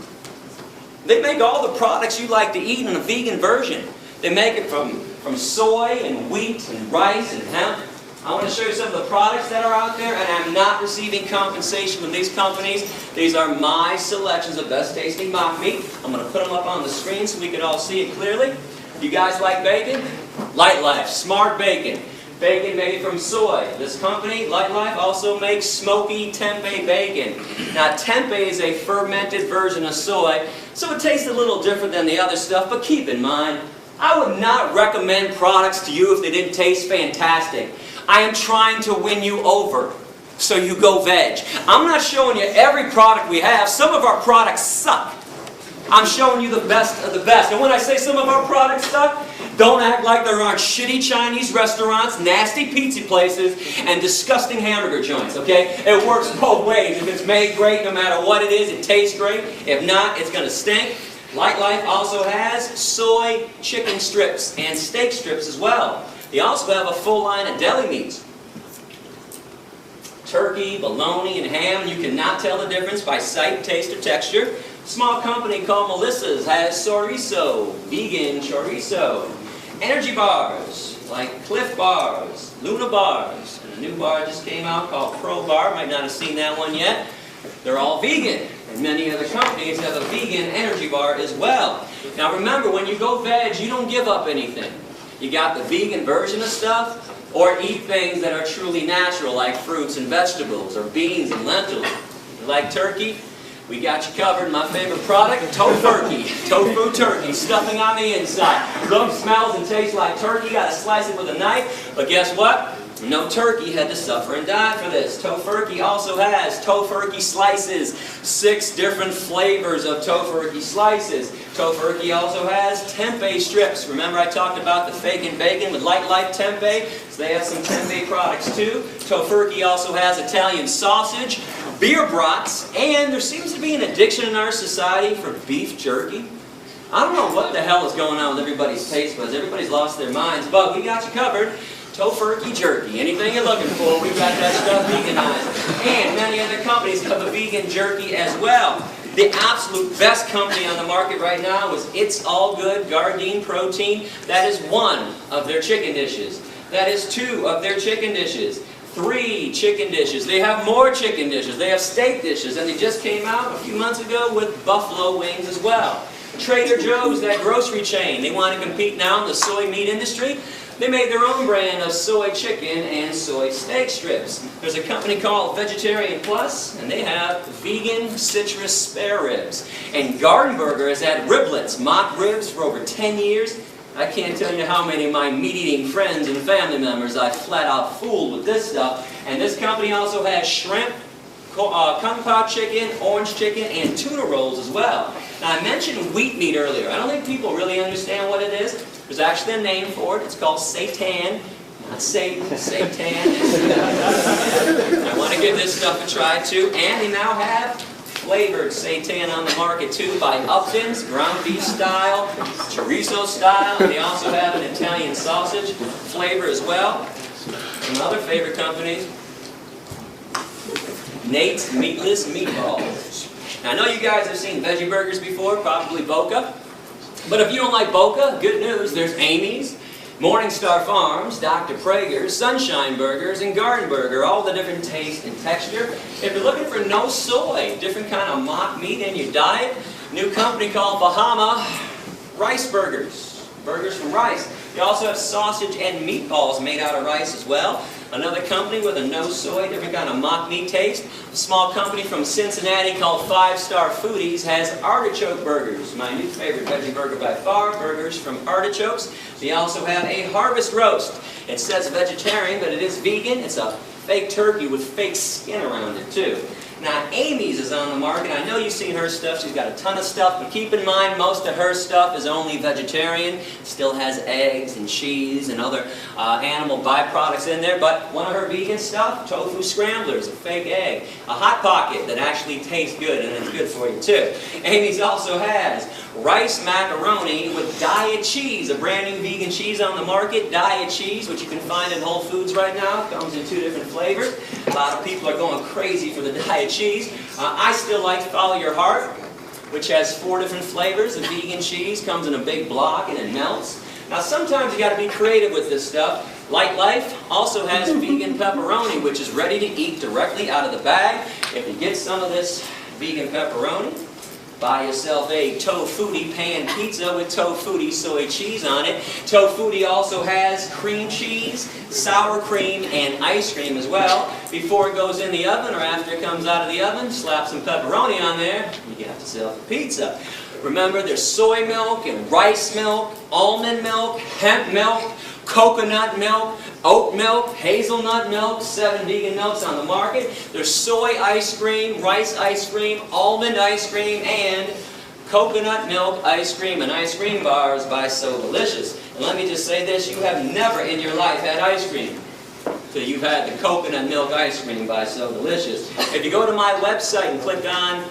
They make all the products you like to eat in a vegan version. They make it from soy and wheat and rice and hemp. I want to show you some of the products that are out there, and I'm not receiving compensation from these companies. These are my selections of best tasting mock meat. I'm going to put them up on the screen so we can all see it clearly. You guys like bacon? Light Life, Smart Bacon. Bacon made from soy. This company, Light Life, also makes smoky tempeh bacon. Now, tempeh is a fermented version of soy, so it tastes a little different than the other stuff, but keep in mind, I would not recommend products to you if they didn't taste fantastic. I am trying to win you over, so you go veg. I'm not showing you every product we have. Some of our products suck. I'm showing you the best of the best. And when I say some of our products suck, don't act like there aren't shitty Chinese restaurants, nasty pizza places, and disgusting hamburger joints, okay? It works both ways. If it's made great, no matter what it is, it tastes great. If not, it's going to stink. Light Life also has soy chicken strips and steak strips as well. They also have a full line of deli meats. Turkey, bologna, and ham. You cannot tell the difference by sight, taste, or texture. A small company called Melissa's has chorizo, vegan chorizo. Energy bars, like Cliff bars, Luna bars. And a new bar just came out called Pro Bar. Might not have seen that one yet. They're all vegan. And many other companies have a vegan energy bar as well. Now remember, when you go veg, you don't give up anything. You got the vegan version of stuff, or eat things that are truly natural, like fruits and vegetables, or beans and lentils. You like turkey? We got you covered. My favorite product, Tofurkey. Tofu turkey, stuffing on the inside. Looks, smells, and tastes like turkey. Got to slice it with a knife. But guess what? No turkey had to suffer and die for this. Tofurkey also has Tofurkey slices. 6 different flavors of Tofurkey slices. Tofurkey also has tempeh strips. Remember I talked about the fake and bacon with Light Life tempeh? So they have some tempeh products too. Tofurkey also has Italian sausage, beer brats, and there seems to be an addiction in our society for beef jerky. I don't know what the hell is going on with everybody's taste buds. Everybody's lost their minds, but we got you covered. Tofurkey jerky. Anything you're looking for, we've got that stuff veganized. And many other companies have a vegan jerky as well. The absolute best company on the market right now is It's All Good Gardein Protein. That is 1 of their chicken dishes. That is 2 of their chicken dishes. 3 chicken dishes. They have more chicken dishes. They have steak dishes. And they just came out a few months ago with buffalo wings as well. Trader Joe's, that grocery chain, they want to compete now in the soy meat industry. They made their own brand of soy chicken and soy steak strips. There's a company called Vegetarian Plus, and they have vegan citrus spare ribs. And Garden Burger has had riblets, mock ribs, for over 10 years. I can't tell you how many of my meat-eating friends and family members I flat out fooled with this stuff. And this company also has shrimp, kung pao chicken, orange chicken, and tuna rolls as well. Now I mentioned wheat meat earlier. I don't think people really understand what it is. There's actually a name for it. It's called seitan. Not Satan, seitan. I want to give this stuff a try too. And they now have flavored seitan on the market too by Upton's, ground beef style, chorizo style. And they also have an Italian sausage flavor as well. Some other favorite companies. Nate's Meatless Meatballs. Now, I know you guys have seen veggie burgers before, probably Boca. But if you don't like Boca, good news, there's Amy's, Morningstar Farms, Dr. Prager's, Sunshine Burgers, and Garden Burger, all the different taste and texture. If you're looking for no soy, different kind of mock meat in your diet, new company called Bahama Rice Burgers, burgers from rice. They also have sausage and meatballs made out of rice as well. Another company with a no soy, different kind of mock meat taste. A small company from Cincinnati called 5 Star Foodies has artichoke burgers. My new favorite veggie burger by far, burgers from artichokes. They also have a harvest roast. It says vegetarian, but it is vegan. It's a fake turkey with fake skin around it too. Now, Amy's is on the market. I know you've seen her stuff. She's got a ton of stuff, but keep in mind most of her stuff is only vegetarian. Still has eggs and cheese and other animal byproducts in there, but one of her vegan stuff, tofu scramblers, a fake egg, a Hot Pocket that actually tastes good and it's good for you too. Amy's also has rice macaroni with diet cheese, a brand new vegan cheese on the market, diet cheese, which you can find in Whole Foods right now. Comes in 2 different flavors. A lot of people are going crazy for the diet cheese. I still like Follow Your Heart, which has 4 different flavors. The vegan cheese comes in a big block and it melts. Now sometimes you got to be creative with this stuff. Light Life also has vegan pepperoni, which is ready to eat directly out of the bag. If you get some of this vegan pepperoni, buy yourself a tofutti pan pizza with tofutti soy cheese on it. Tofutti also has cream cheese, sour cream, and ice cream as well. Before it goes in the oven or after it comes out of the oven, slap some pepperoni on there, you get yourself a pizza. Remember, there's soy milk and rice milk, almond milk, hemp milk, coconut milk, oat milk, hazelnut milk, 7 vegan milks on the market. There's soy ice cream, rice ice cream, almond ice cream, and coconut milk ice cream and ice cream bars by So Delicious. And let me just say this, you have never in your life had ice cream till you've had the coconut milk ice cream by So Delicious. If you go to my website and click on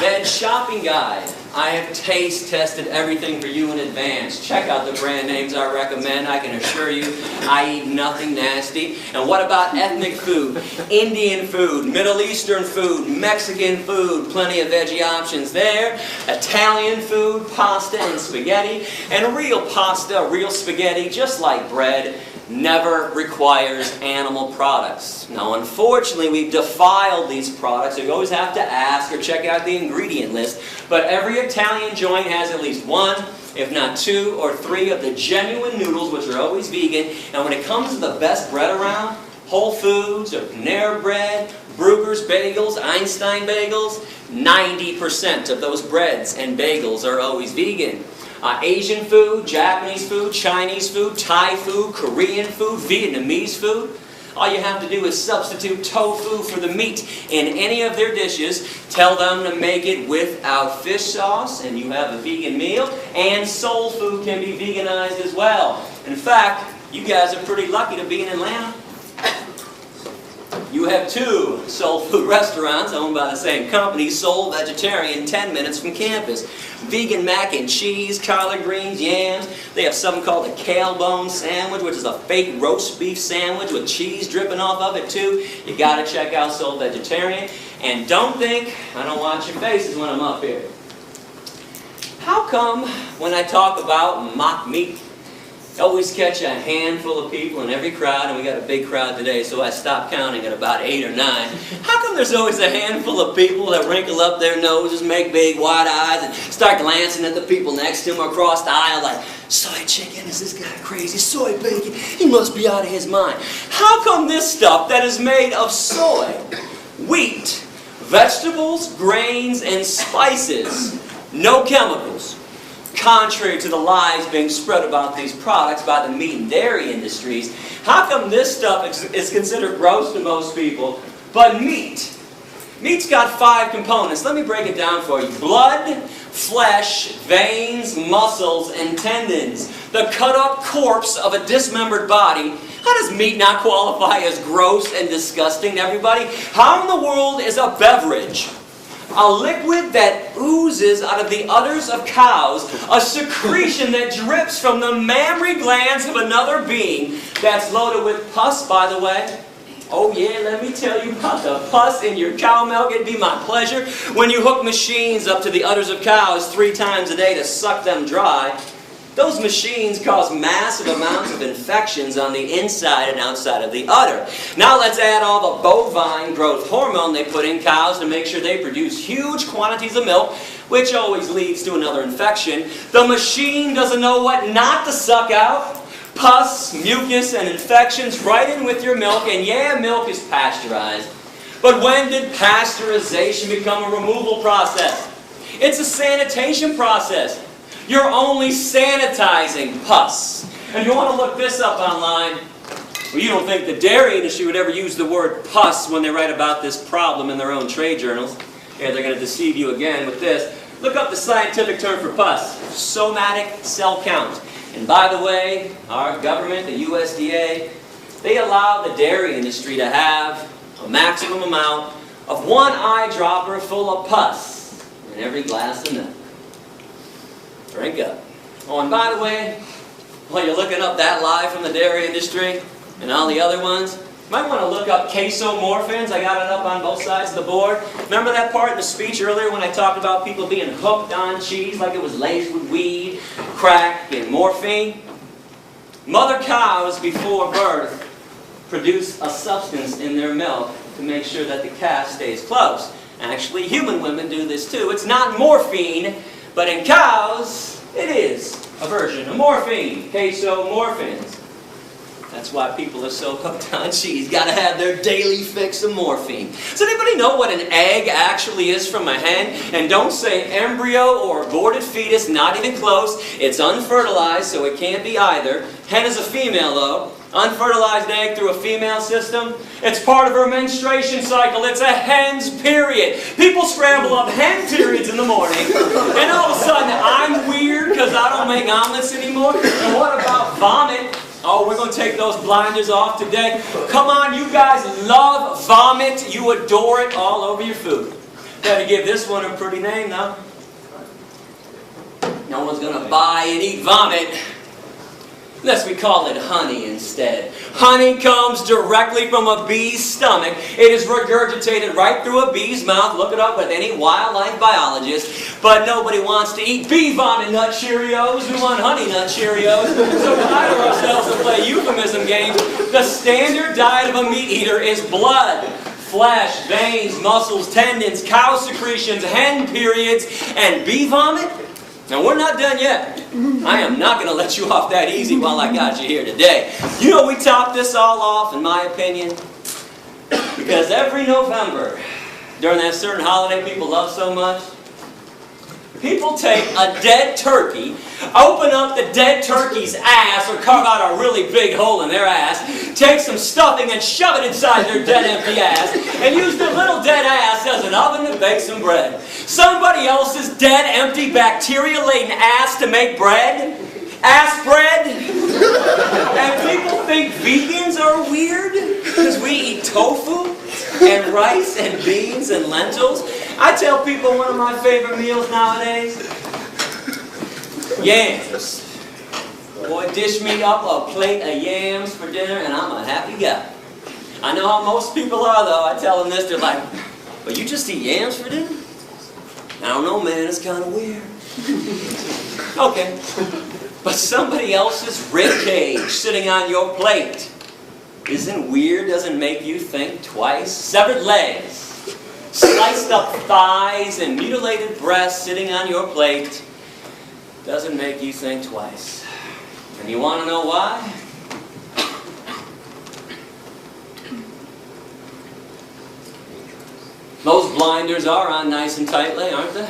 Veg Shopping Guide, I have taste tested everything for you in advance. Check out the brand names I recommend. I can assure you I eat nothing nasty. And what about ethnic food, Indian food, Middle Eastern food, Mexican food, plenty of veggie options there. Italian food, pasta and spaghetti. And real pasta, real spaghetti, just like bread, never requires animal products. Now, unfortunately, we've defiled these products, so you always have to ask or check out the ingredient list. But every Italian joint has at least 1, if not 2 or 3 of the genuine noodles, which are always vegan. And when it comes to the best bread around, Whole Foods or Panera Bread, Bruegger's Bagels, Einstein Bagels, 90% of those breads and bagels are always vegan. Asian food, Japanese food, Chinese food, Thai food, Korean food, Vietnamese food. All you have to do is substitute tofu for the meat in any of their dishes. Tell them to make it without fish sauce, and you have a vegan meal. And soul food can be veganized as well. In fact, you guys are pretty lucky to be in Atlanta. You have 2 soul food restaurants owned by the same company, Soul Vegetarian, 10 minutes from campus. Vegan mac and cheese, collard greens, yams. They have something called a kale bone sandwich, which is a fake roast beef sandwich with cheese dripping off of it too. You gotta check out Soul Vegetarian. And don't think I don't watch your faces when I'm up here. How come when I talk about mock meat, I always catch a handful of people in every crowd, and we got a big crowd today, so I stopped counting at about 8 or 9. How come there's always a handful of people that wrinkle up their noses, make big wide eyes, and start glancing at the people next to them across the aisle like, soy chicken, is this guy crazy? Soy bacon, he must be out of his mind. How come this stuff that is made of soy, wheat, vegetables, grains, and spices, no chemicals, contrary to the lies being spread about these products by the meat and dairy industries, how come this stuff is considered gross to most people, but meat's got 5 components. Let me break it down for you. Blood, flesh, veins, muscles, and tendons. The cut-up corpse of a dismembered body. How does meat not qualify as gross and disgusting to everybody? How in the world is a beverage, a liquid that oozes out of the udders of cows, a secretion that drips from the mammary glands of another being, that's loaded with pus, by the way? Oh yeah, let me tell you about the pus in your cow milk. It'd be my pleasure. When you hook machines up to the udders of cows 3 times a day to suck them dry, those machines cause massive amounts of infections on the inside and outside of the udder. Now let's add all the bovine growth hormone they put in cows to make sure they produce huge quantities of milk, which always leads to another infection. The machine doesn't know what not to suck out. Pus, mucus, and infections right in with your milk, and yeah, milk is pasteurized. But when did pasteurization become a removal process? It's a sanitation process. You're only sanitizing pus. And you want to look this up online. Well, you don't think the dairy industry would ever use the word pus when they write about this problem in their own trade journals. Yeah, they're going to deceive you again with this. Look up the scientific term for pus. Somatic cell count. And by the way, our government, the USDA, they allow the dairy industry to have a maximum amount of 1 eyedropper full of pus in every glass of milk. Drink up. Oh, and by the way, while you're looking up that lie from the dairy industry and all the other ones, you might want to look up casomorphins. I got it up on both sides of the board. Remember that part in the speech earlier when I talked about people being hooked on cheese like it was laced with weed, crack, and morphine? Mother cows before birth produce a substance in their milk to make sure that the calf stays close. Actually, human women do this too. It's not morphine, but in cows, it is a version of morphine, casomorphins. That's why people are so hooked on cheese. Got to have their daily fix of morphine. Does anybody know what an egg actually is from a hen? And don't say embryo or aborted fetus, not even close. It's unfertilized, so it can't be either. Hen is a female, though. Unfertilized egg through a female system. It's part of her menstruation cycle. It's a hen's period. People scramble up hen periods in the morning, and all of a sudden I'm weird because I don't make omelets anymore. And what about vomit? Oh, we're going to take those blinders off today. Come on, you guys love vomit. You adore it all over your food. Better give this one a pretty name, though. No one's going to buy and eat vomit unless we call it honey instead. Honey comes directly from a bee's stomach. It is regurgitated right through a bee's mouth. Look it up with any wildlife biologist. But nobody wants to eat bee vomit nut Cheerios. We want honey nut Cheerios. So we hire ourselves to play euphemism games. The standard diet of a meat eater is blood, flesh, veins, muscles, tendons, cow secretions, hen periods, and bee vomit. Now, we're not done yet. I am not going to let you off that easy while I got you here today. You know, we top this all off, in my opinion, because every November, during that certain holiday people love so much, people take a dead turkey, open up the dead turkey's ass, or carve out a really big hole in their ass, take some stuffing and shove it inside their dead empty ass, and use their little dead ass as an oven to bake some bread. Somebody else's dead, empty, bacteria-laden ass to make bread? Ass bread? And people think vegans are weird because we eat tofu and rice and beans and lentils. I tell people one of my favorite meals nowadays, yams. Boy, dish me up a plate of yams for dinner and I'm a happy guy. I know how most people are though. I tell them this, they're like, but you just eat yams for dinner? I don't know, man, it's kind of weird. Okay. But somebody else's rib cage sitting on your plate isn't weird, doesn't make you think twice. Severed legs, sliced up thighs, and mutilated breasts sitting on your plate doesn't make you think twice. And you want to know why? Those blinders are on nice and tightly, aren't they?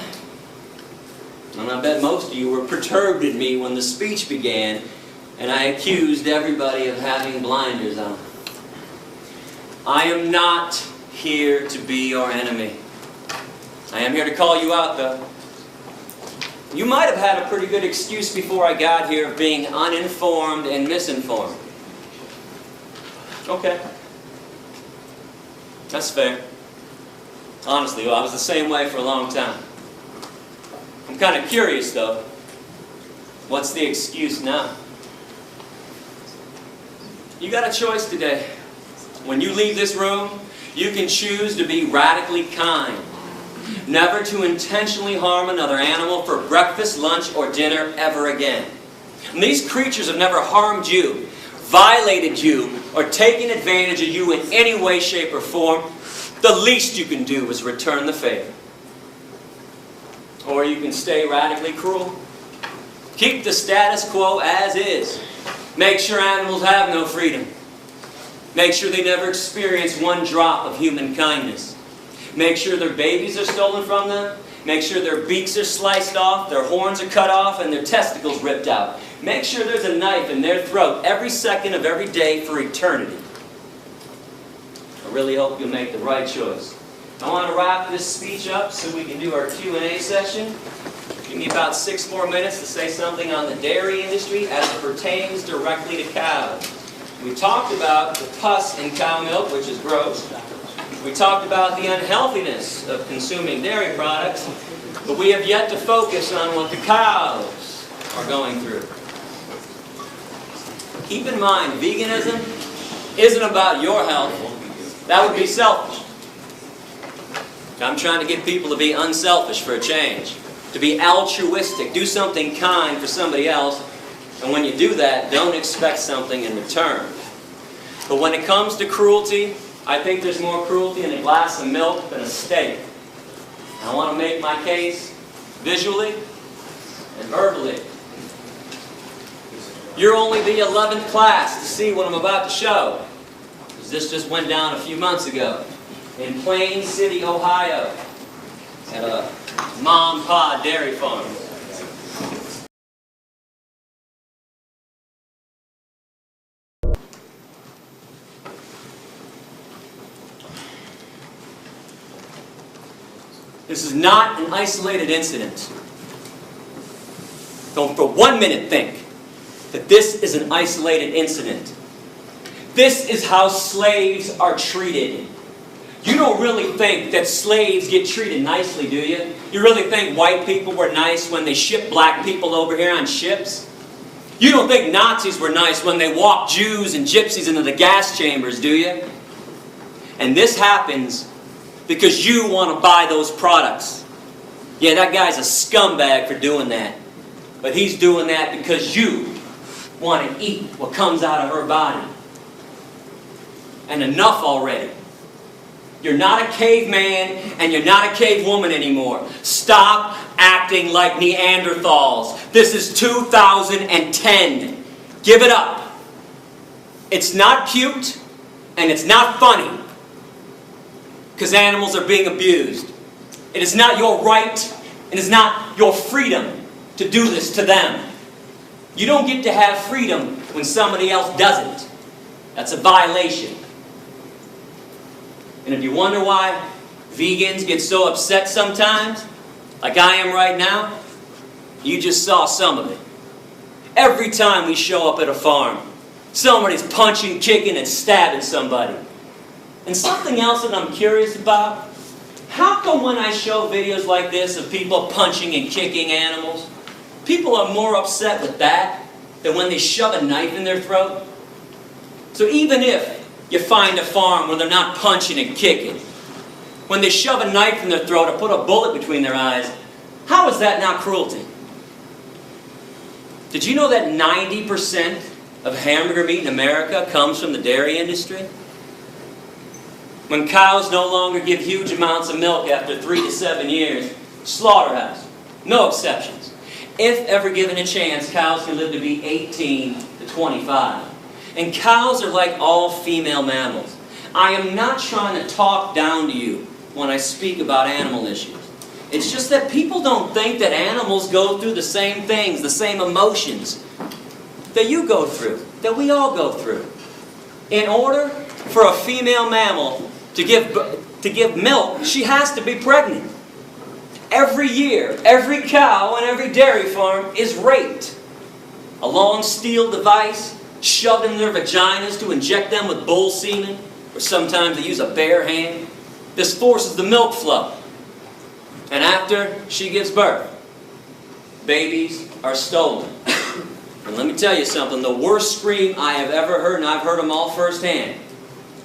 And I bet most of you were perturbed at me when the speech began and I accused everybody of having blinders on. I am not here to be your enemy. I am here to call you out, though. You might have had a pretty good excuse before I got here of being uninformed and misinformed. Okay. That's fair. Honestly, well, I was the same way for a long time. I'm kind of curious, though. What's the excuse now? You got a choice today. When you leave this room, you can choose to be radically kind. Never to intentionally harm another animal for breakfast, lunch, or dinner ever again. And these creatures have never harmed you, violated you, or taken advantage of you in any way, shape, or form. The least you can do is return the favor. Or you can stay radically cruel. Keep the status quo as is. Make sure animals have no freedom. Make sure they never experience one drop of human kindness. Make sure their babies are stolen from them. Make sure their beaks are sliced off, their horns are cut off, and their testicles ripped out. Make sure there's a knife in their throat every second of every day for eternity. I really hope you'll make the right choice. I want to wrap this speech up so we can do our Q&A session. Give me about 6 more minutes to say something on the dairy industry as it pertains directly to cows. We talked about the pus in cow milk, which is gross. We talked about the unhealthiness of consuming dairy products, but we have yet to focus on what the cows are going through. Keep in mind, veganism isn't about your health. That would be selfish. I'm trying to get people to be unselfish for a change, to be altruistic, do something kind for somebody else, And when you do that, don't expect something in return. But when it comes to cruelty, I think there's more cruelty in a glass of milk than a steak. And I want to make my case visually and verbally. You're only the 11th class to see what I'm about to show. This just went down a few months ago in Plain City, Ohio, at a mom and pa dairy farm. This is not an isolated incident. Don't for 1 minute think that this is an isolated incident. This is how slaves are treated. You don't really think that slaves get treated nicely, do you? You really think white people were nice when they shipped black people over here on ships? You don't think Nazis were nice when they walked Jews and gypsies into the gas chambers, do you? And this happens because you want to buy those products. Yeah, that guy's a scumbag for doing that. But he's doing that because you want to eat what comes out of her body. And enough already. You're not a caveman and you're not a cavewoman anymore. Stop acting like Neanderthals. This is 2010. Give it up. It's not cute and it's not funny. Because animals are being abused. It is not your right, it is not your freedom to do this to them. You don't get to have freedom when somebody else doesn't. That's a violation. And if you wonder why vegans get so upset sometimes, like I am right now, you just saw some of it. Every time we show up at a farm, somebody's punching, kicking, and stabbing somebody. And something else that I'm curious about, how come when I show videos like this of people punching and kicking animals, people are more upset with that than when they shove a knife in their throat? So even if you find a farm where they're not punching and kicking, when they shove a knife in their throat or put a bullet between their eyes, how is that not cruelty? Did you know that 90% of hamburger meat in America comes from the dairy industry? When cows no longer give huge amounts of milk after 3 to 7 years, slaughterhouse, no exceptions. If ever given a chance, cows can live to be 18 to 25. And cows are like all female mammals. I am not trying to talk down to you when I speak about animal issues. It's just that people don't think that animals go through the same things, the same emotions that you go through, that we all go through. In order for a female mammal to give milk, she has to be pregnant. Every year, every cow on every dairy farm is raped. A long steel device shoved in their vaginas to inject them with bull semen, or sometimes they use a bare hand. This forces the milk flow. And after she gives birth, babies are stolen. And let me tell you something, the worst scream I have ever heard, and I've heard them all firsthand.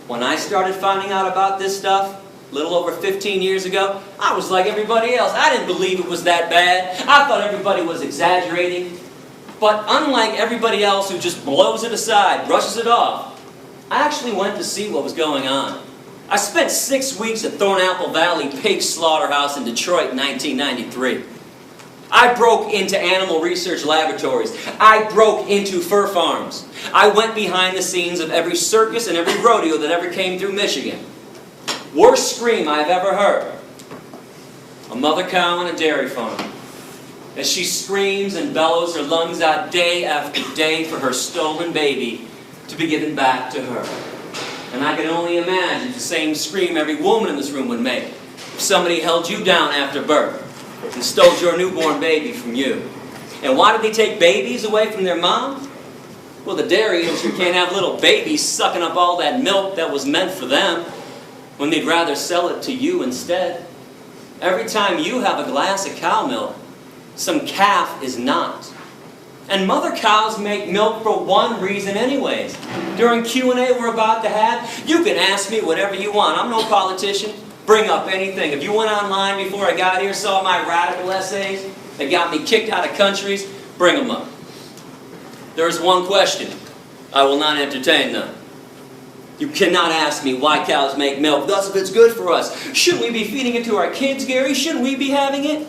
When I started finding out about this stuff, a little over 15 years ago, I was like everybody else. I didn't believe it was that bad. I thought everybody was exaggerating. But unlike everybody else who just blows it aside, brushes it off, I actually went to see what was going on. I spent 6 weeks at Thornapple Valley Pig Slaughterhouse in Detroit in 1993. I broke into animal research laboratories. I broke into fur farms. I went behind the scenes of every circus and every rodeo that ever came through Michigan. Worst scream I've ever heard. A mother cow on a dairy farm. As she screams and bellows her lungs out day after day for her stolen baby to be given back to her. And I can only imagine the same scream every woman in this room would make if somebody held you down after birth and stole your newborn baby from you. And why did they take babies away from their moms? Well, the dairy industry can't have little babies sucking up all that milk that was meant for them when they'd rather sell it to you instead. Every time you have a glass of cow milk, some calf is not. And mother cows make milk for one reason anyways. During Q&A we're about to have, you can ask me whatever you want. I'm no politician. Bring up anything. If you went online before I got here, saw my radical essays that got me kicked out of countries, bring them up. there is one question I will not entertain them. You cannot ask me why cows make milk, thus if it's good for us. Shouldn't we be feeding it to our kids, Gary? Shouldn't we be having it?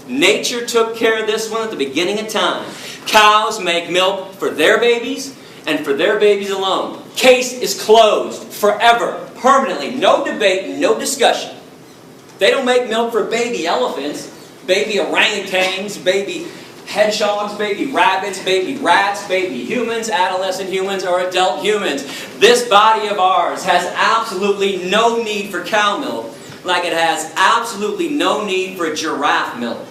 Nature took care of this one at the beginning of time. Cows make milk for their babies and for their babies alone. Case is closed forever, permanently. No debate, no discussion. They don't make milk for baby elephants, baby orangutans, baby hedgehogs, baby rabbits, baby rats, baby humans, adolescent humans, or adult humans. This body of ours has absolutely no need for cow milk, like it has absolutely no need for giraffe milk.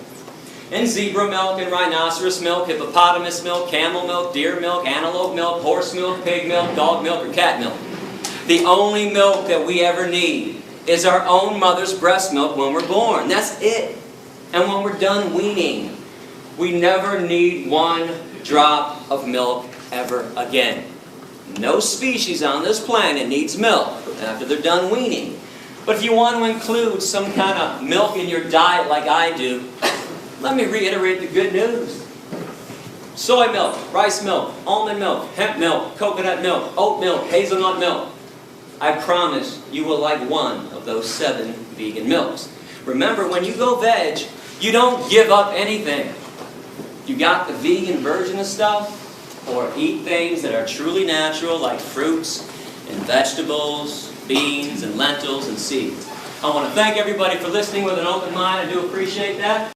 And zebra milk, and rhinoceros milk, hippopotamus milk, camel milk, deer milk, antelope milk, horse milk, pig milk, dog milk, or cat milk. The only milk that we ever need is our own mother's breast milk when we're born. That's it. And when we're done weaning, we never need one drop of milk ever again. No species on this planet needs milk after they're done weaning. But if you want to include some kind of milk in your diet like I do, let me reiterate the good news. Soy milk, rice milk, almond milk, hemp milk, coconut milk, oat milk, hazelnut milk. I promise you will like one of those 7 vegan milks. Remember, when you go veg, you don't give up anything. You got the vegan version of stuff, or eat things that are truly natural like fruits and vegetables, beans and lentils and seeds. I want to thank everybody for listening with an open mind. I do appreciate that.